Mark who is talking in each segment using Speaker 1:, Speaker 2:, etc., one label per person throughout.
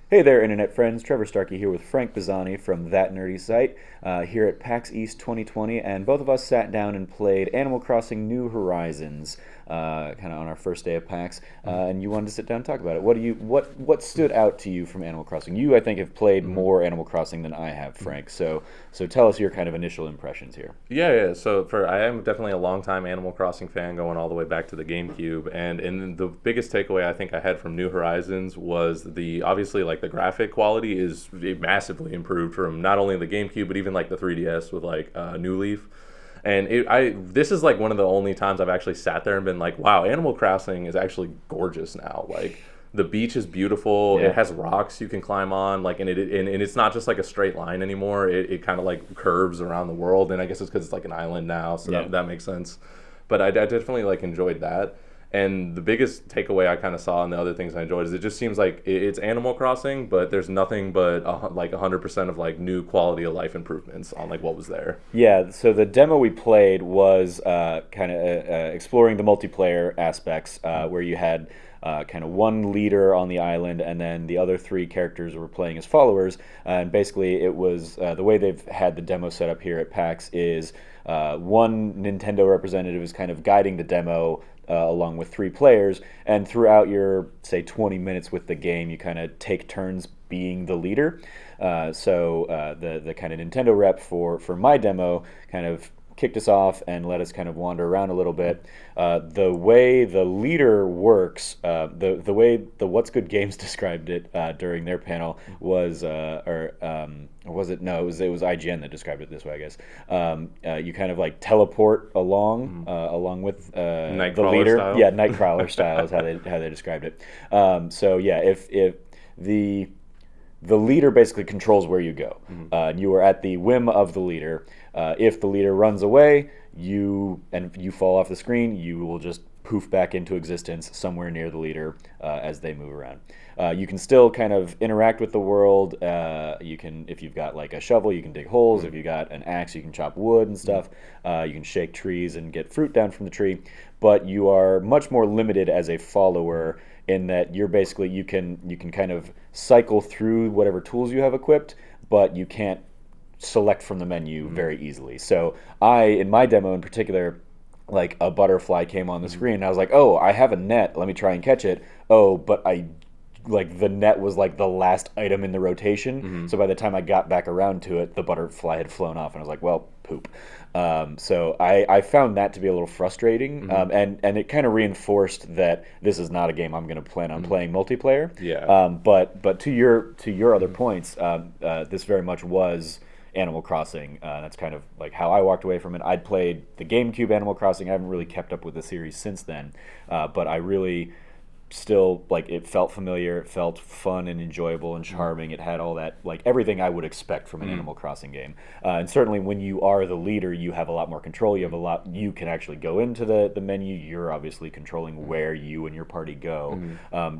Speaker 1: Hey there, Internet friends. Trevor Starkey here with Frank Bozzani from That Nerdy Site here at PAX East 2020, and both of us sat down and played Animal Crossing New Horizons, kind of on our first day of PAX. And you wanted to sit down and talk about it. What stood out to you from Animal Crossing? You, I think, have played more Animal Crossing than I have, Frank. So tell us your kind of initial impressions here.
Speaker 2: Yeah. So I am definitely a longtime Animal Crossing fan, going all the way back to the GameCube. And the biggest takeaway I think I had from New Horizons was obviously like the graphic quality is massively improved from not only the GameCube but even like the 3DS with like New Leaf. And this is like one of the only times I've actually sat there and been like, wow, Animal Crossing is actually gorgeous now. Like the beach is beautiful.
Speaker 1: Yeah.
Speaker 2: It has rocks you can climb on. Like and it's not just like a straight line anymore. It kind of like curves around the world. And I guess it's because it's like an island now, so that makes sense. But I definitely like enjoyed that. And the biggest takeaway I kind of saw and the other things I enjoyed is it just seems like it's Animal Crossing, but there's nothing but like 100% of like new quality of life improvements on like what was there.
Speaker 1: Yeah, so the demo we played was kind of exploring the multiplayer aspects, where you had kind of one leader on the island, and then the other three characters were playing as followers. And basically, it was the way they've had the demo set up here at PAX is one Nintendo representative is kind of guiding the demo. Along with three players, and throughout your, say, 20 minutes with the game, you kind of take turns being the leader. The kind of Nintendo rep for my demo kind of kicked us off and let us kind of wander around a little bit. The way the leader works, the way the What's Good Games described it during their panel was, was it? No, it was IGN that described it this way, I guess. You kind of like teleport along with the leader.
Speaker 2: Style.
Speaker 1: Yeah, Nightcrawler style is how they described it. If the leader basically controls where you go. You are at the whim of the leader. If the leader runs away, you fall off the screen, you will just poof back into existence somewhere near the leader as they move around. You can still kind of interact with the world. You can, if you've got like a shovel, you can dig holes. If you've got an axe, you can chop wood and stuff. You can shake trees and get fruit down from the tree. But you are much more limited as a follower in that you're basically you can kind of cycle through whatever tools you have equipped, but you can't select from the menu very easily. So in my demo in particular, like a butterfly came on the screen and I was like, oh, I have a net, let me try and catch it. Oh, but the net was like the last item in the rotation. So by the time I got back around to it, the butterfly had flown off and I was like, well, poop. So I found that to be a little frustrating, and it kind of reinforced that this is not a game I'm going to plan on playing multiplayer.
Speaker 2: Yeah.
Speaker 1: But to your other points, this very much was Animal Crossing. That's kind of like how I walked away from it. I'd played the GameCube Animal Crossing. I haven't really kept up with the series since then, but I really still like it felt familiar, it felt fun and enjoyable and charming. It had all that, like everything I would expect from an Animal Crossing game. And certainly when you are the leader, you have a lot more control. You can actually go into the menu. You're obviously controlling where you and your party go.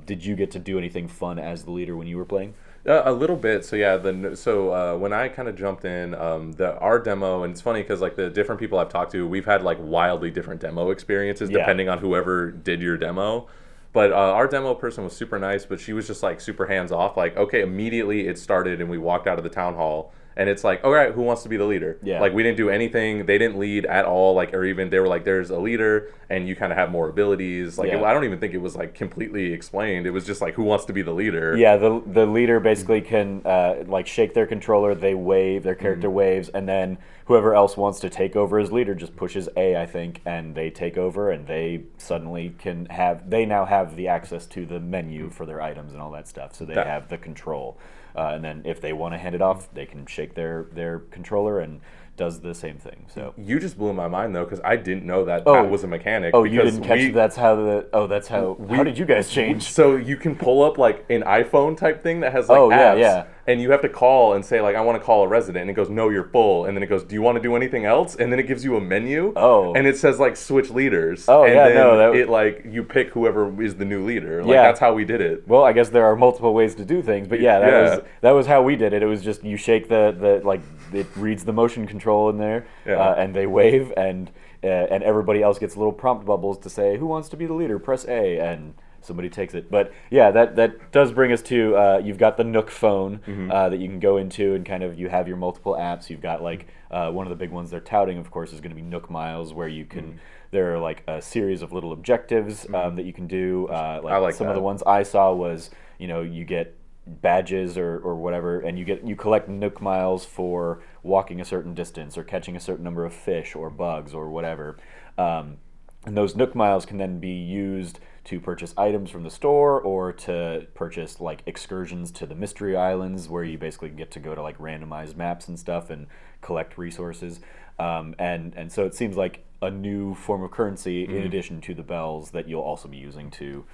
Speaker 1: Did you get to do anything fun as the leader when you were playing?
Speaker 2: A little bit. So yeah, when I kind of jumped in, our demo, and it's funny because like the different people I've talked to, we've had like wildly different demo experiences depending on whoever did your demo. But our demo person was super nice, but she was just like super hands off. Like, okay, immediately it started and we walked out of the town hall. And it's like, all right, who wants to be the leader?
Speaker 1: Yeah.
Speaker 2: Like, we didn't do anything. They didn't lead at all. Like, or even they were like, there's a leader, and you kind of have more abilities. Like, I don't even think it was like completely explained. It was just like, who wants to be the leader?
Speaker 1: Yeah, the leader basically can like shake their controller. They wave, their character waves, and then whoever else wants to take over as leader just pushes A, I think, and they take over, and they suddenly they now have the access to the menu for their items and all that stuff. So they have the control. And then if they want to hand it off, they can shake their controller and does the same thing. So
Speaker 2: you just blew my mind though, because I didn't know that was a mechanic.
Speaker 1: Oh, you didn't catch how did you guys change?
Speaker 2: So you can pull up like an iPhone type thing that has like apps, and you have to call and say like, I want to call a resident, and it goes, no, you're full, and then it goes, do you want to do anything else? And then it gives you a menu, and it says like switch leaders, it like you pick whoever is the new leader. Like that's how we did it.
Speaker 1: Well, I guess there are multiple ways to do things, but that was how we did it. It was just you shake the like it reads the motion control in there, and they wave, and everybody else gets little prompt bubbles to say, who wants to be the leader? Press A, and somebody takes it. But yeah, that does bring us to you've got the Nook phone that you can go into, and kind of you have your multiple apps. You've got like one of the big ones they're touting, of course, is going to be Nook Miles, where you can there are like a series of little objectives that you can do. Like some of the ones I saw was, you get badges or whatever, and you collect Nook Miles for walking a certain distance or catching a certain number of fish or bugs or whatever. And those Nook Miles can then be used to purchase items from the store, or to purchase like excursions to the mystery islands, where you basically get to go to like randomized maps and stuff and collect resources. And so it seems like a new form of currency in addition to the bells that you'll also be using to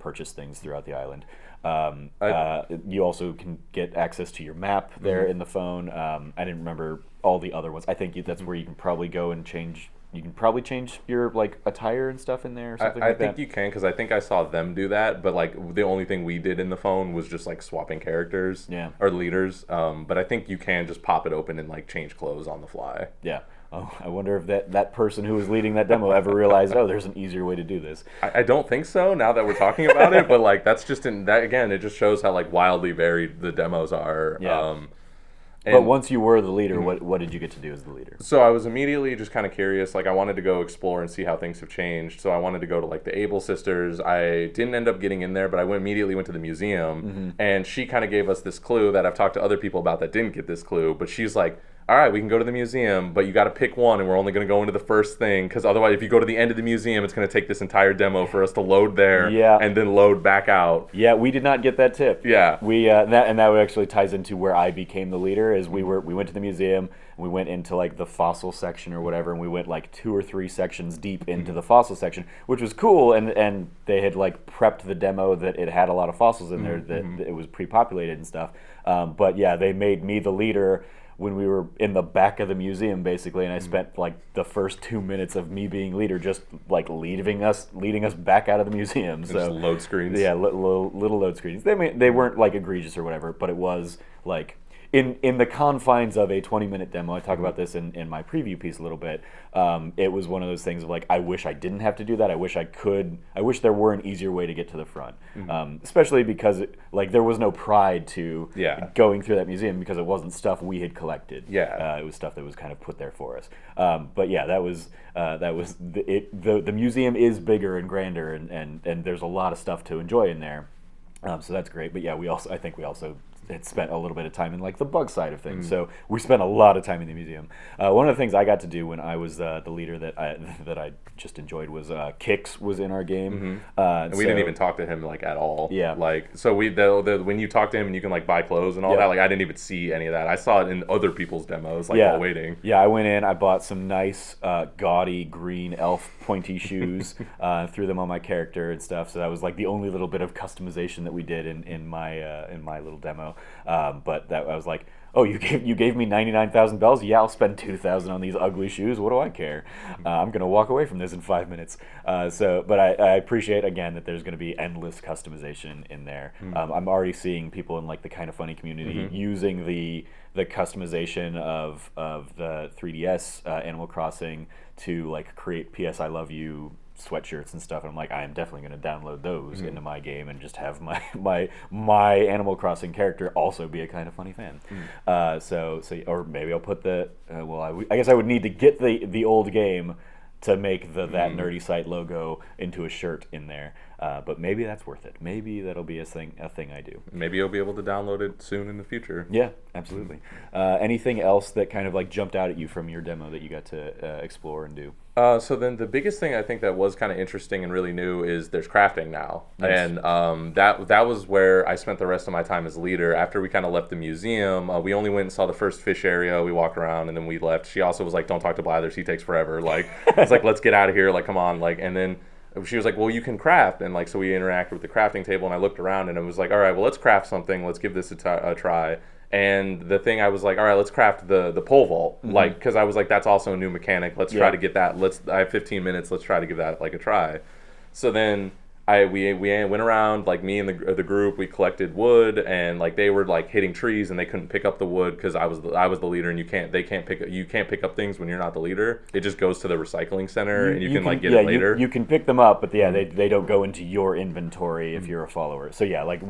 Speaker 1: purchase things throughout the island. You also can get access to your map there in the phone. I didn't remember all the other ones. I think that's where you can probably go and change. You can probably change your like attire and stuff in there or something like that.
Speaker 2: I think you can, because I think I saw them do that, but like the only thing we did in the phone was just like swapping characters or leaders. But I think you can just pop it open and like change clothes on the fly.
Speaker 1: Yeah. Oh, I wonder if that person who was leading that demo ever realized, there's an easier way to do this.
Speaker 2: I don't think so, now that we're talking about it, but like that's just that again, it just shows how like wildly varied the demos are.
Speaker 1: Yeah. But once you were the leader, what did you get to do as the leader?
Speaker 2: So I was immediately just kind of curious. Like I wanted to go explore and see how things have changed. So I wanted to go to like the Able sisters. I didn't end up getting in there, but I immediately went to the museum, and she kind of gave us this clue that I've talked to other people about that didn't get this clue. But she's like, all right, we can go to the museum, but you got to pick one, and we're only going to go into the first thing, because otherwise, if you go to the end of the museum, it's going to take this entire demo for us to load there, and then load back out.
Speaker 1: Yeah, we did not get that tip.
Speaker 2: Yeah,
Speaker 1: we that actually ties into where I became the leader. Is we went to the museum, and we went into like the fossil section or whatever, and we went like 2 or 3 sections deep into the fossil section, which was cool, and they had like prepped the demo that it had a lot of fossils in there, that it was pre-populated and stuff. But yeah, they made me the leader when we were in the back of the museum, basically, and I spent like the first 2 minutes of me being leader just like leading us back out of the museum. So
Speaker 2: just load screens.
Speaker 1: Yeah, little load screens. They weren't like egregious or whatever, but it was like in the confines of a 20-minute demo. I talk about this in my preview piece a little bit. It was one of those things of like, I wish I didn't have to do that. I wish there were an easier way to get to the front. Especially because there was no pride to going through that museum, because it wasn't stuff we had collected.
Speaker 2: Yeah.
Speaker 1: It was stuff that was kind of put there for us. But yeah, that was the museum is bigger and grander, and there's a lot of stuff to enjoy in there. So that's great. But yeah, I think we also had spent a little bit of time in like the bug side of things. So we spent a lot of time in the museum. One of the things I got to do when I was the leader that I just enjoyed was Kix was in our game.
Speaker 2: And we didn't even talk to him like at all.
Speaker 1: Yeah.
Speaker 2: Like, so when you talk to him and you can like buy clothes and all that, like I didn't even see any of that. I saw it in other people's demos, like while waiting.
Speaker 1: Yeah, I went in, I bought some nice gaudy green elf pointy shoes, threw them on my character and stuff. So that was like the only little bit of customization that we did in my little demo. But I was like, oh, you gave me 99,000 bells? Yeah, I'll spend 2,000 on these ugly shoes. What do I care? I'm gonna walk away from this in 5 minutes. But I appreciate again that there's gonna be endless customization in there. I'm already seeing people in like the Kind of Funny community using the customization of the 3DS Animal Crossing to like create PS I Love You sweatshirts and stuff, and I'm like, I am definitely going to download those into my game and just have my Animal Crossing character also be a Kind of Funny fan. So or maybe I'll put I guess I would need to get the old game to make that nerdy site logo into a shirt in there. But maybe that's worth it. Maybe that'll be a thing I do.
Speaker 2: Maybe you'll be able to download it soon in the future.
Speaker 1: Yeah, absolutely. Anything else that kind of like jumped out at you from your demo that you got to explore and do?
Speaker 2: So then the biggest thing I think that was kind of interesting and really new is there's crafting now. Nice. And that was where I spent the rest of my time as leader. After we kind of left the museum, we only went and saw the first fish area. We walked around and then we left. She also was like, don't talk to Blathers, he takes forever. Like, it's like, let's get out of here. Like, come on. Like, and then she was like, well, you can craft. And like, so we interacted with the crafting table, and I looked around and it was like, all right, well, let's craft something. Let's give this a try. And the thing, I was like, all right, let's craft the pole vault. Like, because I was like, that's also a new mechanic. Let's try to get that. I have 15 minutes. Let's try to give that like a try. So then we went around, like me and the group, we collected wood, and like they were like hitting trees and they couldn't pick up the wood because I was the leader, and you can't pick up things when you're not the leader. It just goes to the recycling center and you can like get it later.
Speaker 1: You can pick them up, but they don't go into your inventory if you're a follower. So yeah, like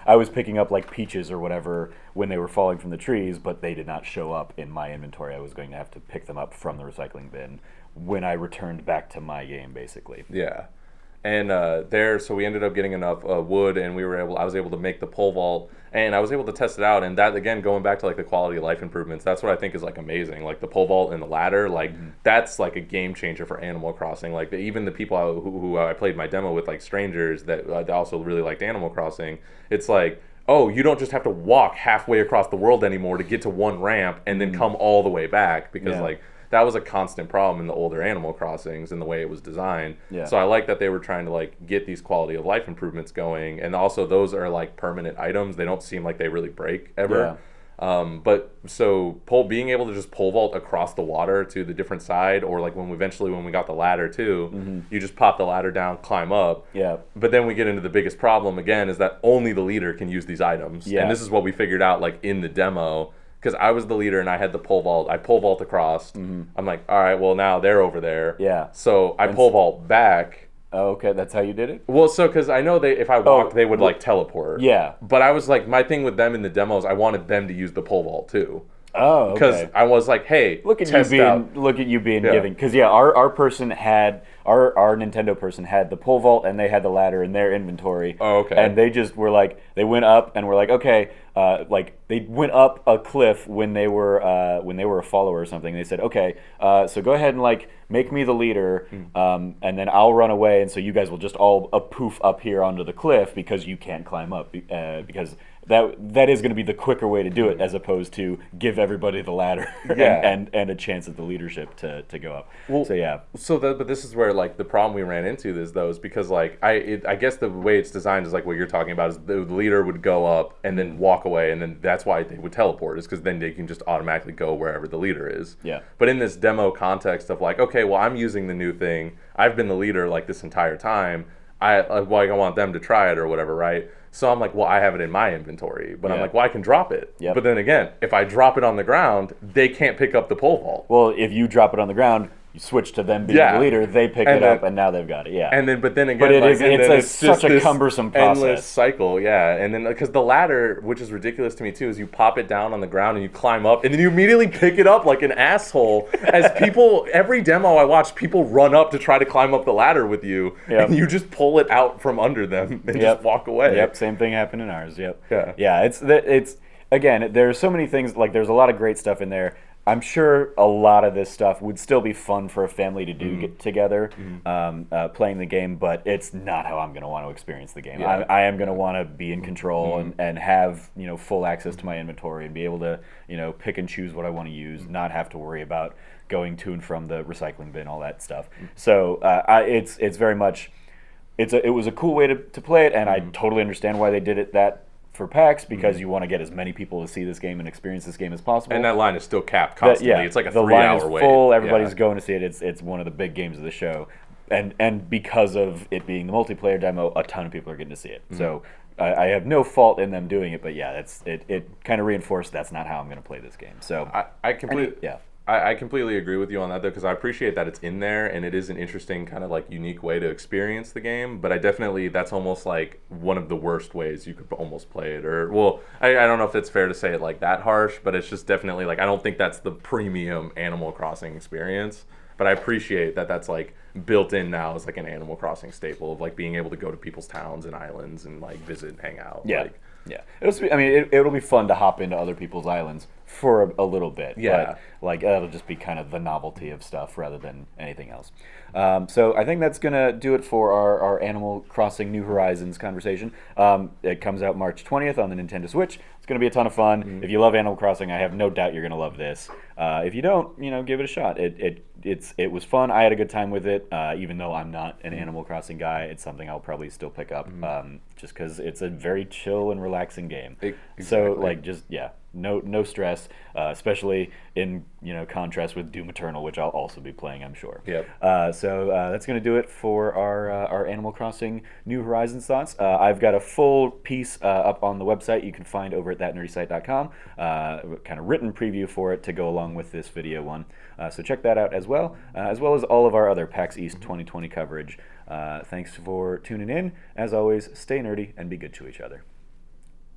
Speaker 1: I was picking up like peaches or whatever when they were falling from the trees, but they did not show up in my inventory. I was going to have to pick them up from the recycling bin when I returned back to my game, basically.
Speaker 2: Yeah. And so we ended up getting enough wood, and I was able to make the pole vault, and I was able to test it out. And that, again, going back to like the quality of life improvements, that's what I think is like amazing. Like the pole vault and the ladder, like that's like a game changer for Animal Crossing. Like even the people who I played my demo with, like strangers that also really liked Animal Crossing, it's like, oh, you don't just have to walk halfway across the world anymore to get to one ramp and then come all the way back, because like that was a constant problem in the older Animal Crossings and the way it was designed. Yeah. So I like that they were trying to like get these quality of life improvements going, and also those are like permanent items. They don't seem like they really break ever. But so being able to just pole vault across the water to the different side, or like when we got the ladder too, you just pop the ladder down, climb up. Yeah. But then we get into the biggest problem again, is that only the leader can use these items. Yeah. And this is what we figured out like in the demo. Because I was the leader and I had the pole vault. I pole vault across. I'm like, all right, well, now they're over there. Yeah. So I pole vault back.
Speaker 1: Oh, okay. That's how you did it?
Speaker 2: Well, so because I know if I walked, they would like teleport. Yeah. But I was like, my thing with them in the demos, I wanted them to use the pole vault too. Oh, okay. Because I was like, hey,
Speaker 1: look at you being giving. Because our person had our Nintendo person had the pole vault and they had the ladder in their inventory. Oh, okay. And they just were like, they went up and were like, okay, like they went up a cliff when they were a follower or something. They said, okay, so go ahead and like make me the leader, and then I'll run away, and so you guys will just all poof up here onto the cliff because you can't climb up because. That is going to be the quicker way to do it, as opposed to give everybody the ladder and a chance at the leadership to go up. Well, so yeah.
Speaker 2: But this is where like the problem we ran into is because like I guess the way it's designed is like what you're talking about, is the leader would go up and then walk away, and then that's why they would teleport, is because then they can just automatically go wherever the leader is. Yeah. But in this demo context of like, okay, well, I'm using the new thing. I've been the leader like this entire time. I want them to try it or whatever, right? So I'm like, well, I have it in my inventory, but I'm like, well, I can drop it. Yep. But then again, if I drop it on the ground, they can't pick up the pole vault.
Speaker 1: Well, if you drop it on the ground, you switch to them being the leader, they pick it up, and now they've got it. Yeah.
Speaker 2: But then again, it's
Speaker 1: such a cumbersome process.
Speaker 2: Endless cycle, yeah. And then because the ladder, which is ridiculous to me too, is you pop it down on the ground and you climb up, and then you immediately pick it up like an asshole. As people, every demo I watch, people run up to try to climb up the ladder with you, and you just pull it out from under them and just walk away.
Speaker 1: Yep. Same thing happened in ours. Yep. Yeah. Yeah. It's again, there's so many things. Like there's a lot of great stuff in there. I'm sure a lot of this stuff would still be fun for a family to do get together, playing the game, but it's not how I'm going to want to experience the game. Yeah. I am going to want to be in control and have full access to my inventory and be able to pick and choose what I want to use, not have to worry about going to and from the recycling bin, all that stuff. So it's very much it was a cool way to play it, and I totally understand why they did it that. For PAX, because you want to get as many people to see this game and experience this game as possible.
Speaker 2: And that line is still capped constantly. It's like a 3-hour wait.
Speaker 1: The line is full. Everybody's going to see it. It's one of the big games of the show. And because of it being the multiplayer demo, a ton of people are getting to see it. So I have no fault in them doing it, but yeah, it kind of reinforced that's not how I'm going to play this game. So
Speaker 2: I completely agree with you on that, though, because I appreciate that it's in there, and it is an interesting kind of like unique way to experience the game. But that's almost like one of the worst ways you could almost play it. Or, well, I don't know if it's fair to say it like that harsh, but it's just definitely like, I don't think that's the premium Animal Crossing experience. But I appreciate that that's like built in now as like an Animal Crossing staple of like being able to go to people's towns and islands and like visit and hang out.
Speaker 1: Yeah. Yeah, it'll be fun to hop into other people's islands for a little bit. Yeah, but like that'll just be kind of the novelty of stuff rather than anything else. So I think that's gonna do it for our Animal Crossing New Horizons conversation. It comes out March 20th on the Nintendo Switch. It's gonna be a ton of fun. If you love Animal Crossing, I have no doubt you're gonna love this. If you don't, give it a shot. It was fun. I had a good time with it. Even though I'm not an Animal Crossing guy, it's something I'll probably still pick up. Just because it's a very chill and relaxing game. Exactly. So no stress, especially in contrast with Doom Eternal, which I'll also be playing, I'm sure.
Speaker 2: Yep.
Speaker 1: So that's going to do it for our Animal Crossing New Horizons thoughts. I've got a full piece up on the website you can find over at thatnerdysite.com, kind of written preview for it to go along with this video one. So check that out as well as all of our other PAX East 2020 coverage. Thanks for tuning in. As always, stay nerdy and be good to each other.